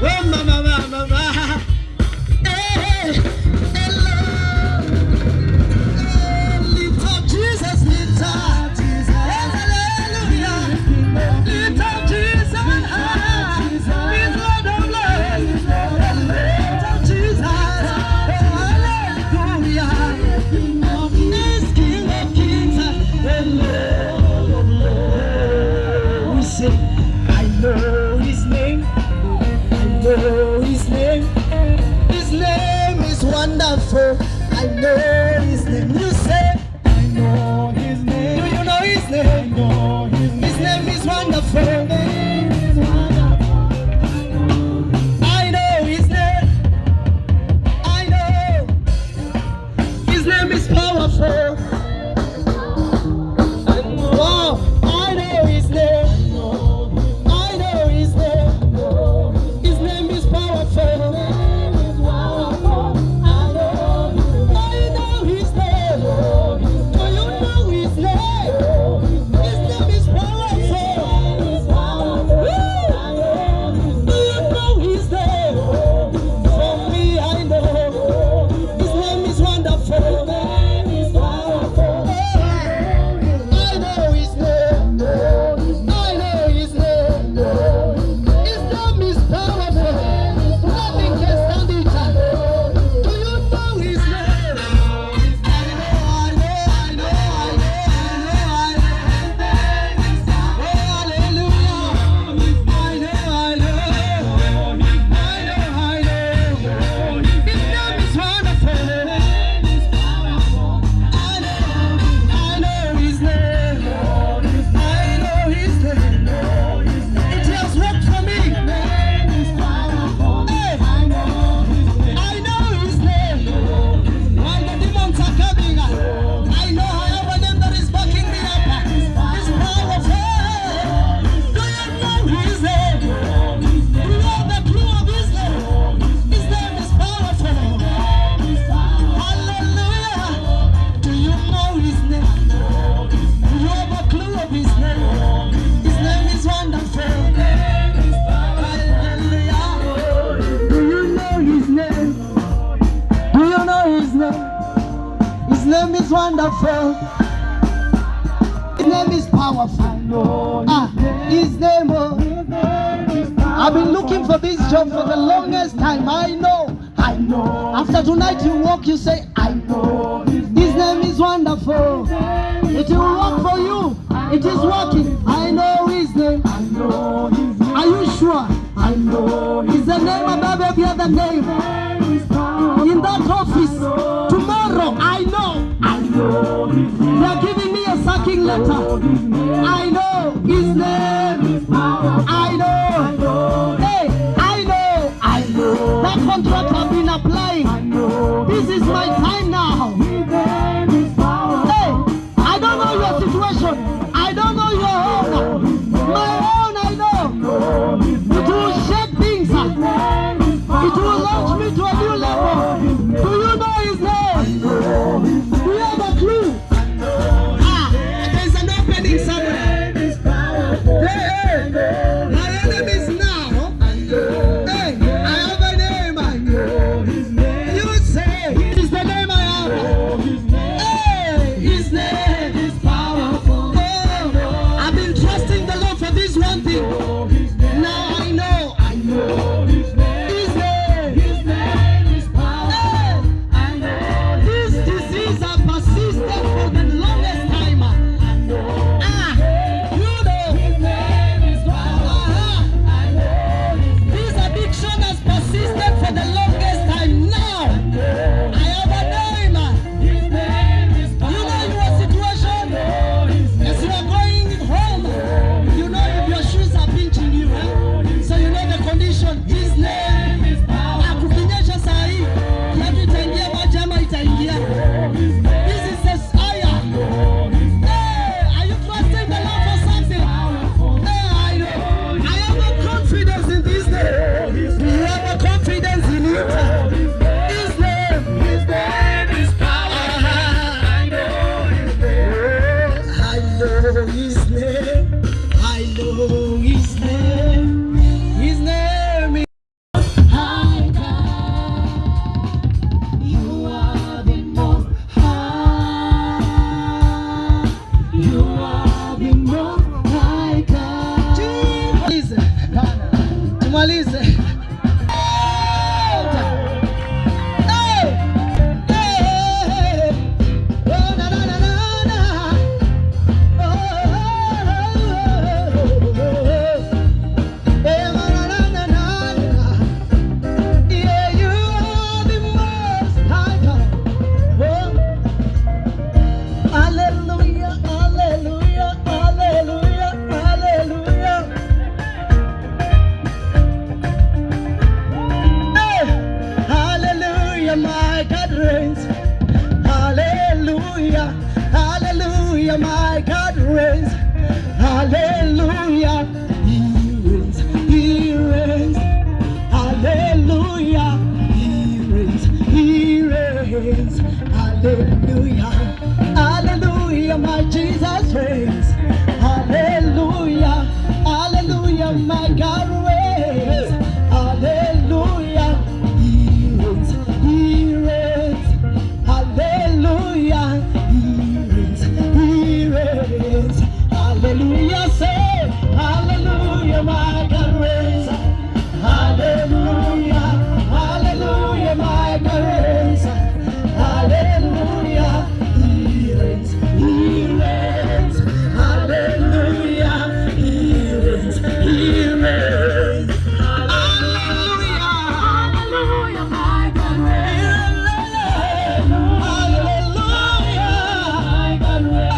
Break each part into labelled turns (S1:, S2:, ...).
S1: Oh, mama, mama, mama. Hey, hello. Lift up Jesus, lift up Jesus. Hallelujah. Lift up Jesus. He's Lord of Lords. Lift up Jesus. Hallelujah. He's King of Kings and Lord of Lords. We say, I know His name. I know His name. His name is wonderful. I know His name. You say, I know His name. Do you know His name? I know His name. His name is wonderful. I know His name. I know His name is powerful. Wow, I know His name. I know His name. His name is powerful. I know His name. Do you know His name? His name is powerful. Woo! Do you know His name? For me, I know His name is wonderful. I know His name. I know His name. His name is powerful. Nothing can stand it. Do you know His name? I know. Oh, hallelujah. I know. His name is wonderful. I know His name. I know His name. It has worked for me. Hey, I know His name. When the demons are coming, I know I have a name that is backing me up. It's powerful. Do you know His name? Do you have the clue of His name? His name is powerful. Hallelujah. Do you know His name? Do you have a clue of His name? His name is wonderful. Hallelujah. Do you know His name? Do you know His name? His name is wonderful. His name is powerful. His name. I've been looking for this job for the longest time. I know. After tonight you walk, you say, I know. His name is wonderful. It will work for you. It is working. I know His name. Are you sure? I know. Is the name above every other name? In that office, tomorrow, I know. They are giving me a sacking letter. I know His name. I know. Hey, I know. That contract I've been applying. This is my time now. Hey, I don't know your situation. I don't know your own. My own, I know. It will shake things. It will launch me to a new level. Do you know His name? Do you have a clue? There's an opening somewhere. Hey, my enemies now. tumalize. My God reigns, hallelujah, He reigns, hallelujah, He reigns, hallelujah, hallelujah, my Jesus reigns, hallelujah, hallelujah, my God reigns, hallelujah, He reigns, hallelujah. Hallelujah, say, hallelujah, my God reigns. Hallelujah, hallelujah, my God reigns. Hallelujah, He reigns, hallelujah, He reigns, hallelujah, hallelujah, my God reigns. Hallelujah, my God reigns.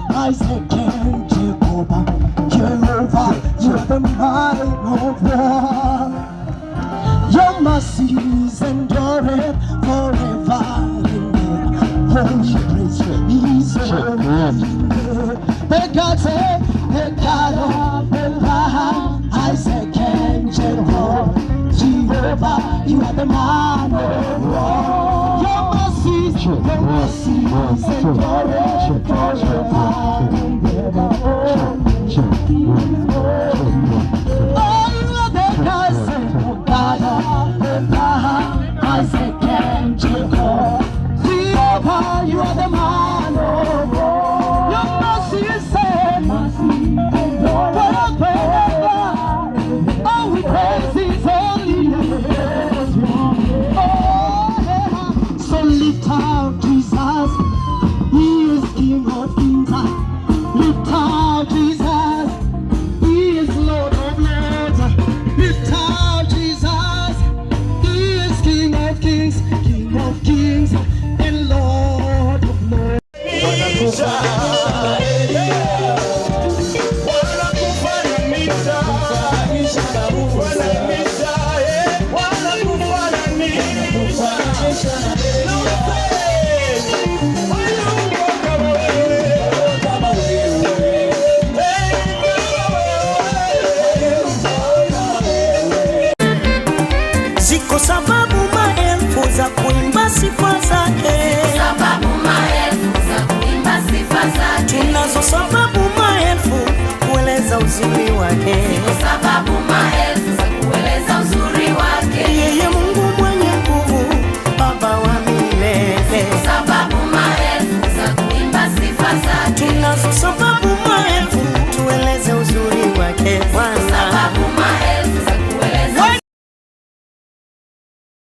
S1: I said, Jehovah, you're the mighty of war. Your mercies endure forever. Holy praise, He's holy. The God said, the God of Abraham, Isaac and Jehovah, you are the man of war. Your mercies endure